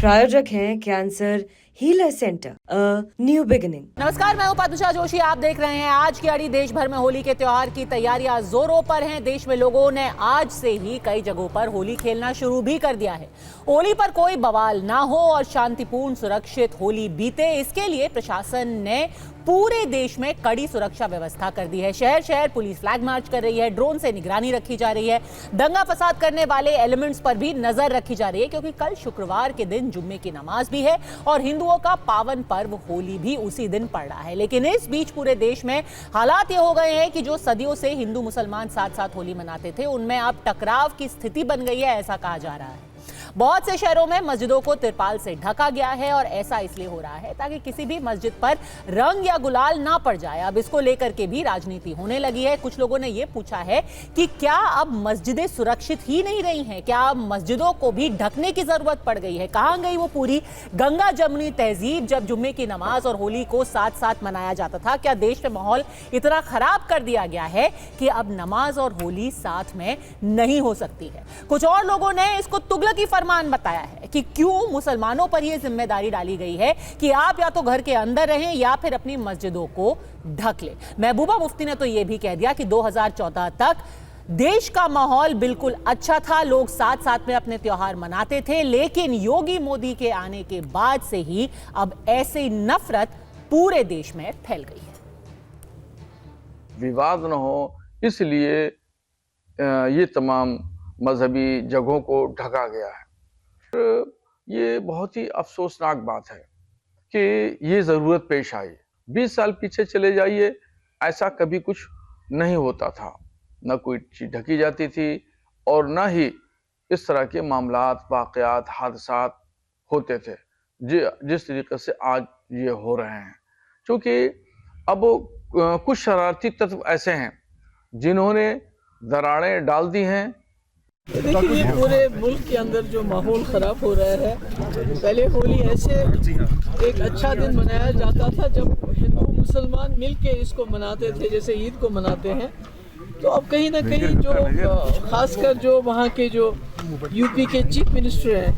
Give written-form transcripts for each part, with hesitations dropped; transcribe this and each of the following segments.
प्रायोजक हैं cancer healer centre, new beginning. नमस्कार, मैं हूं पद्मजा जोशी। आप देख रहे हैं आज की अड़ी। देश भर में होली के त्योहार की तैयारियां जोरों पर हैं। देश में लोगों ने आज से ही कई जगहों पर होली खेलना शुरू भी कर दिया है। होली पर कोई बवाल ना हो और शांतिपूर्ण सुरक्षित होली बीते, इसके लिए प्रशासन ने पूरे देश में कड़ी सुरक्षा व्यवस्था कर दी है। शहर शहर पुलिस फ्लैग मार्च कर रही है, ड्रोन से निगरानी रखी जा रही है, दंगा फसाद करने वाले एलिमेंट्स पर भी नजर रखी जा रही है, क्योंकि कल शुक्रवार के दिन जुम्मे की नमाज भी है और हिंदुओं का पावन पर्व होली भी उसी दिन पड़ रहा है। लेकिन इस बीच पूरे देश में हालात ये हो गए हैं कि जो सदियों से हिंदू मुसलमान साथ साथ होली मनाते थे, उनमें अब टकराव की स्थिति बन गई है, ऐसा कहा जा रहा है। बहुत से शहरों में मस्जिदों को तिरपाल से ढका गया है और ऐसा इसलिए हो रहा है ताकि किसी भी मस्जिद पर रंग या गुलाल ना पड़ जाए। अब इसको लेकर के भी राजनीति होने लगी है। कुछ लोगों ने यह पूछा है कि क्या अब मस्जिदें सुरक्षित ही नहीं रही हैं? क्या अब मस्जिदों को भी ढकने की जरूरत पड़ गई है? कहां गई वो पूरी गंगा जमुनी तहजीब जब जुम्मे की नमाज और होली को साथ साथ मनाया जाता था? क्या देश में माहौल इतना खराब कर दिया गया है कि अब नमाज और होली साथ में नहीं हो सकती है? कुछ और लोगों ने इसको तुगलकी फरमान बताया है कि क्यों मुसलमानों पर यह जिम्मेदारी डाली गई है कि आप या तो घर के अंदर रहें या फिर अपनी मस्जिदों को ढक लें। महबूबा मुफ्ती ने तो यह भी कह दिया कि 2014 तक देश का माहौल बिल्कुल अच्छा था, लोग साथ साथ में अपने त्योहार मनाते थे, लेकिन योगी मोदी के आने के बाद से ही अब ऐसी नफरत पूरे देश में फैल गई है। विवाद न हो इसलिए ये तमाम मजहबी जगहों को ढका गया है। ये बहुत ही अफसोसनाक बात है कि ये ज़रूरत पेश आई। 20 साल पीछे चले जाइए, ऐसा कभी कुछ नहीं होता था, न कोई चीज़ ढकी जाती थी और न ही इस तरह के मामलात, वाक़यात, हादसात होते थे जिस तरीके से आज ये हो रहे हैं। क्योंकि अब कुछ शरारती तत्व ऐसे हैं जिन्होंने दरारें डाल दी हैं। देखिए, ये पूरे मुल्क के अंदर जो माहौल ख़राब हो रहा है, पहले होली ऐसे एक अच्छा दिन मनाया जाता था जब हिंदू मुसलमान मिल के इसको मनाते थे, जैसे ईद को मनाते हैं। तो अब कहीं ना कहीं जो खासकर जो वहाँ के जो यूपी के चीफ मिनिस्टर हैं,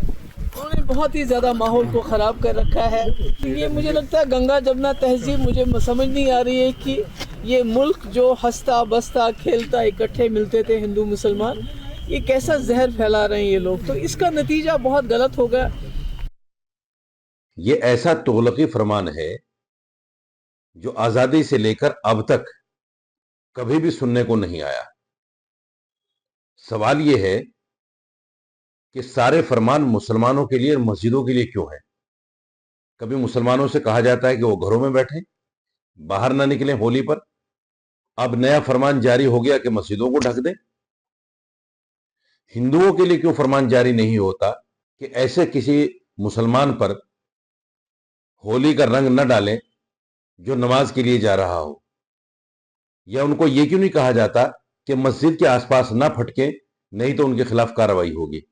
उन्होंने बहुत ही ज़्यादा माहौल को ख़राब कर रखा है। तो ये मुझे लगता है गंगा जमुना तहजीब, मुझे समझ नहीं आ रही है कि ये मुल्क जो हंसता बसता खेलता इकट्ठे मिलते थे हिंदू मुसलमान, ये कैसा जहर फैला रहे हैं ये लोग। तो इसका नतीजा बहुत गलत होगा। ये ऐसा तुगलकी फरमान है जो आजादी से लेकर अब तक कभी भी सुनने को नहीं आया। सवाल ये है कि सारे फरमान मुसलमानों के लिए और मस्जिदों के लिए क्यों है? कभी मुसलमानों से कहा जाता है कि वो घरों में बैठें, बाहर ना निकलें होली पर। अब नया फरमान जारी हो गया कि मस्जिदों को ढक दें। हिंदुओं के लिए क्यों फरमान जारी नहीं होता कि ऐसे किसी मुसलमान पर होली का रंग न डालें जो नमाज के लिए जा रहा हो? या उनको यह क्यों नहीं कहा जाता कि मस्जिद के आसपास ना फटके, नहीं तो उनके खिलाफ कार्रवाई होगी?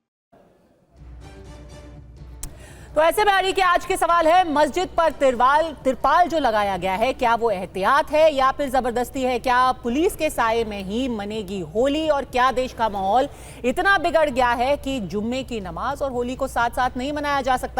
तो ऐसे में अड़ी के आज के सवाल है, मस्जिद पर तिरपाल जो लगाया गया है, क्या वो एहतियात है या फिर जबरदस्ती है? क्या पुलिस के साए में ही मनेगी होली? और क्या देश का माहौल इतना बिगड़ गया है कि जुम्मे की नमाज और होली को साथ साथ नहीं मनाया जा सकता?